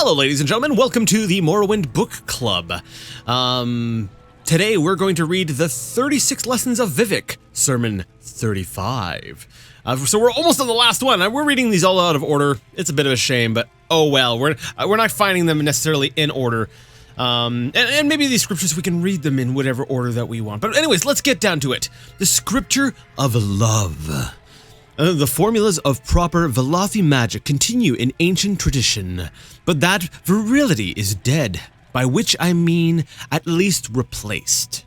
Hello, ladies and gentlemen. Welcome to the Morrowind Book Club. Today we're going to read the 36 Lessons of Vivec, Sermon 35. So we're almost on the last one. We're reading these all out of order. It's a bit of a shame, but oh well. We're not finding them necessarily in order. And maybe these scriptures, we can read them in whatever order that we want. But anyways, let's get down to it. The Scripture of Love. The formulas of proper Velothi magic continue in ancient tradition, but that virility is dead, by which I mean at least replaced.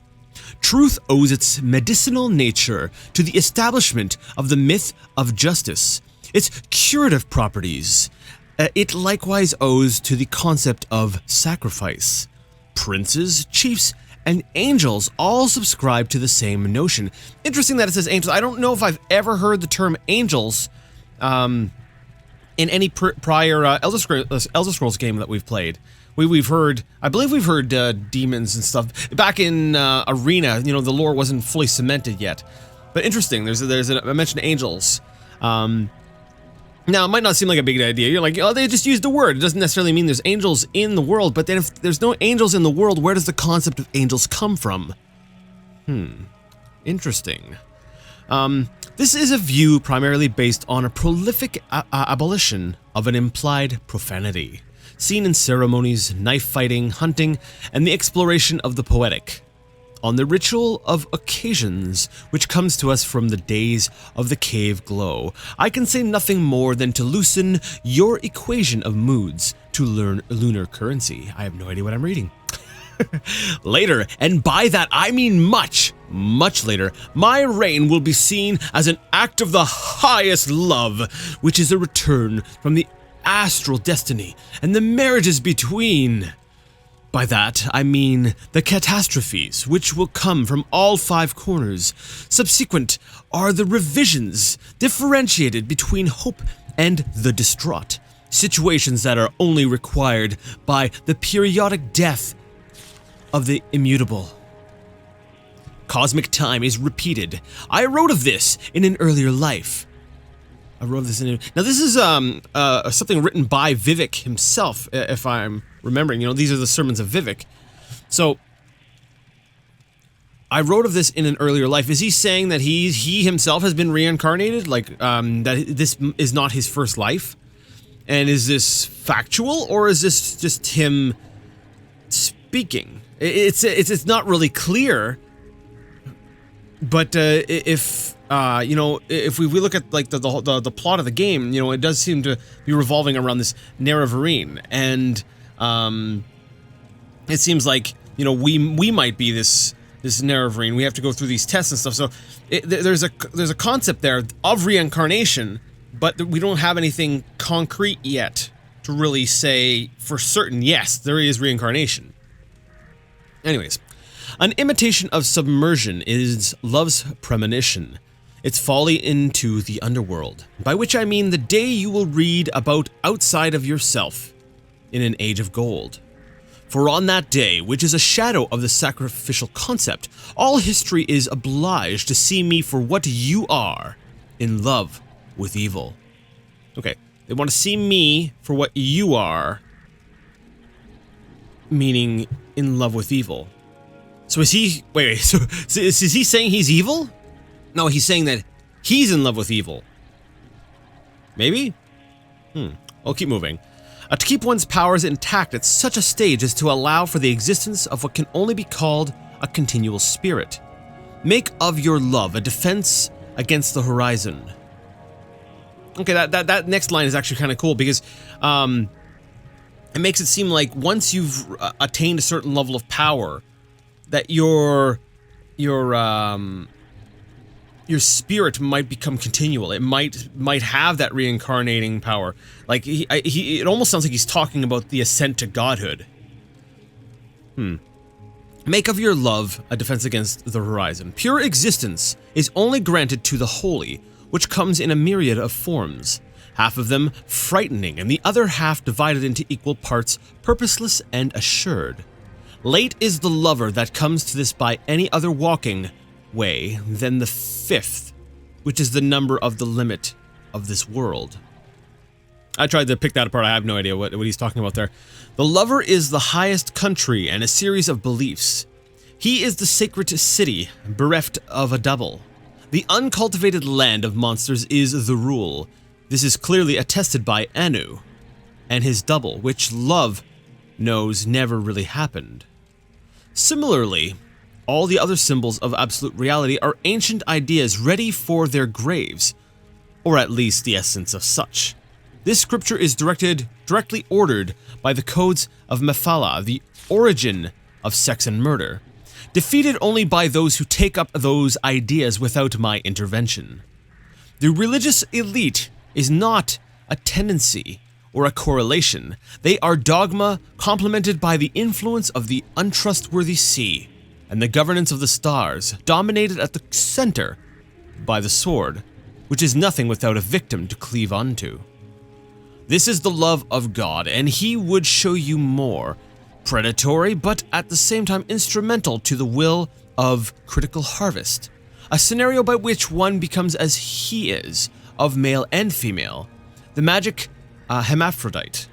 Truth owes its medicinal nature to the establishment of the myth of justice, its curative properties. It likewise owes to the concept of sacrifice. Princes, chiefs, and angels all subscribe to the same notion. Interesting that it says angels. I don't know if I've ever heard the term angels in any prior Elder Scrolls game that we've played. We've heard, I believe we've heard demons and stuff. Back in Arena, you know, the lore wasn't fully cemented yet. But interesting, there's a mention of angels. Now, it might not seem like a big idea. You're like, oh, they just used a word. It doesn't necessarily mean there's angels in the world. But then if there's no angels in the world, where does the concept of angels come from? Interesting. This is a view primarily based on a prolific abolition of an implied profanity, seen in ceremonies, knife fighting, hunting, and the exploration of the poetic. On the ritual of occasions, which comes to us from the days of the cave glow, I can say nothing more than to loosen your equation of moods to learn lunar currency. I have no idea what I'm reading. Later, and by that I mean much, much later, my reign will be seen as an act of the highest love, which is a return from the astral destiny and the marriages between. By that, I mean the catastrophes which will come from all five corners. Subsequent are the revisions, differentiated between hope and the distraught, situations that are only required by the periodic death of the immutable. Cosmic time is repeated. I wrote of this in an earlier life. Now this is something written by Vivec himself, if I'm remembering. You know, these are the sermons of Vivec. So I wrote of this in an earlier life. Is he saying that he himself has been reincarnated? Like that this is not his first life? And is this factual, or is this just him speaking? It's not really clear. But if you know, if we look at like the plot of the game, you know, it does seem to be revolving around this Nerevarine, and it seems like, you know, we might be this Nerevarine. We have to go through these tests and stuff. So there's a concept there of reincarnation, but we don't have anything concrete yet to really say for certain. Yes, there is reincarnation. Anyways. An imitation of submersion is love's premonition, its folly into the underworld, by which I mean the day you will read about outside of yourself in an age of gold. For on that day, which is a shadow of the sacrificial concept, all history is obliged to see me for what you are, in love with evil. Okay, they want to see me for what you are, meaning in love with evil. So is he, wait, so is he saying he's evil? No, he's saying that he's in love with evil. Maybe? I'll keep moving. To keep one's powers intact at such a stage as to allow for the existence of what can only be called a continual spirit. Make of your love a defense against the horizon. Okay, that next line is actually kind of cool, because it makes it seem like once you've attained a certain level of power, that your spirit might become continual. It might have that reincarnating power. Like it almost sounds like he's talking about the ascent to godhood. Make of your love a defense against the horizon. Pure existence is only granted to the holy, which comes in a myriad of forms. Half of them frightening, and the other half divided into equal parts, purposeless and assured. Late is the lover that comes to this by any other walking way than the fifth, which is the number of the limit of this world. I tried to pick that apart. I have no idea what he's talking about there. The lover is the highest country and a series of beliefs. He is the sacred city, bereft of a double. The uncultivated land of monsters is the rule. This is clearly attested by Anu and his double, which love knows never really happened. Similarly, all the other symbols of absolute reality are ancient ideas ready for their graves, or at least the essence of such. This scripture is directly ordered by the codes of Mephala, the origin of sex and murder, defeated only by those who take up those ideas without my intervention. The religious elite is not a tendency or a correlation. They are dogma complemented by the influence of the untrustworthy sea and the governance of the stars, dominated at the center by the sword, which is nothing without a victim to cleave unto. This is the love of God, and he would show you more. Predatory, but at the same time instrumental to the will of critical harvest. A scenario by which one becomes as he is, of male and female. The magic hermaphrodite.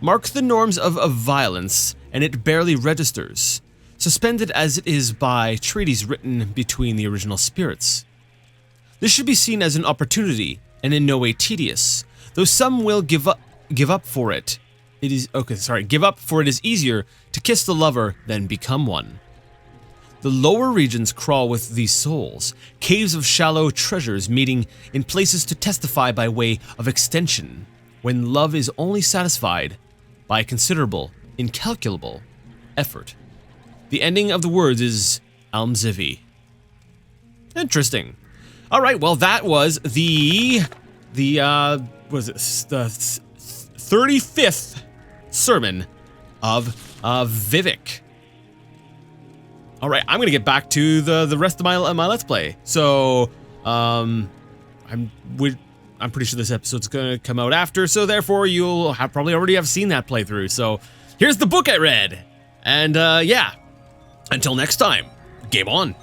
Mark the norms of violence, and it barely registers. Suspended as it is by treaties written between the original spirits. This should be seen as an opportunity, and in no way tedious, though some will give up for it. Give up, for it is easier to kiss the lover than become one. The lower regions crawl with these souls, caves of shallow treasures meeting in places to testify by way of extension, when love is only satisfied by considerable, incalculable effort. The ending of the words is Almzivi. Interesting. All right, well, that was the 35th sermon of Vivec. All right, I'm gonna get back to the rest of my Let's Play. So, I'm pretty sure this episode's gonna come out after, so therefore you'll probably already have seen that playthrough. So, here's the book I read, and yeah, until next time, game on.